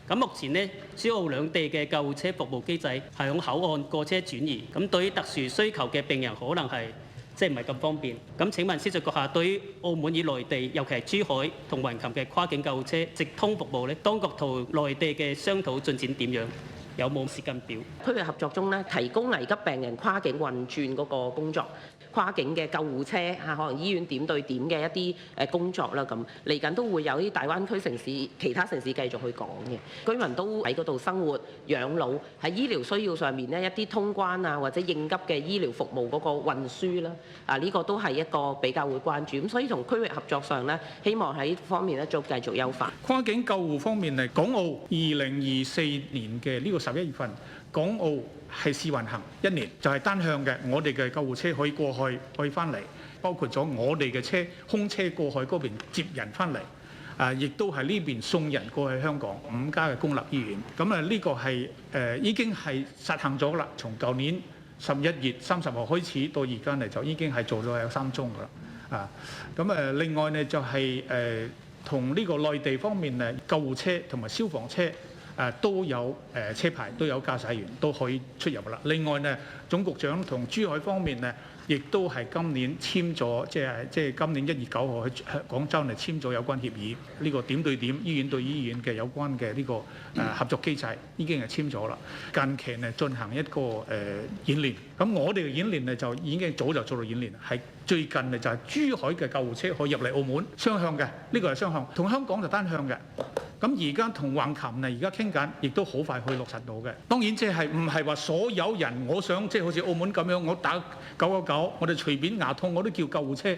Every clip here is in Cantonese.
咁目前呢，珠澳兩地嘅救護車服務機制係響口岸過車轉移，咁對於特殊需求嘅病人可能係唔係咁方便。咁請問司長閣下，對於澳門與內地，尤其係珠海同橫琴嘅跨境救護車直通服務呢，當局同內地嘅商討進展點樣？有冇時間表？區域合作中咧，提供危急病人跨境運轉嗰個工作，跨境嘅救護車嚇，可能醫院點對點嘅一啲工作啦，咁嚟緊都會有啲大灣區城市、其他城市繼續去講嘅。居民都喺嗰度生活、養老，喺醫療需要上面呢，一啲通關啊或者應急嘅醫療服務嗰個運輸啦，呢個都係一個比較會關注。咁所以同區域合作上呢，希望喺方面咧做繼續優化。跨境救護方面嚟，港澳2024年嘅呢個11月份，港澳係試運行1年，就係單向嘅，我哋嘅救護車可以過去，可以翻嚟，包括咗我哋嘅車空車過去嗰邊接人翻嚟，亦都係呢邊送人過去香港5家嘅公立醫院。咁呢個係已經係實行咗啦，從舊年11月30號開始到而家呢，就已經係做咗有3宗噶啦。咁另外呢，就係同呢個內地方面呢，救護車同埋消防車。都有車牌，都有駕駛員都可以出入啦。另外呢，總局長同珠海方面呢，亦都係今年簽咗，即係今年1月9號喺廣州呢簽咗有關協議。呢個點對點醫院對醫院嘅有關嘅呢個合作機制已經係簽咗啦。近期呢進行一個演練，咁我哋嘅演練呢就已經早就做到演練，係最近呢就係珠海嘅救護車可以入嚟澳門，雙向嘅，呢個係雙向，同香港就單向嘅。咁而家同橫琴呢，而家傾緊，亦都好快可以落實到嘅。當然即係唔係話所有人，我想即係好似澳門咁樣，我打999，我哋隨便牙痛我都叫救護車，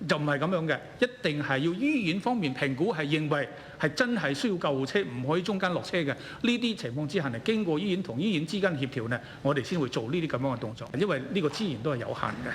就唔係咁樣嘅。一定係要醫院方面評估係認為係真係需要救護車，唔可以中間落車嘅。呢啲情況之下呢，經過醫院同醫院之間協調呢，我哋先會做呢啲咁樣嘅動作，因為呢個資源都係有限嘅。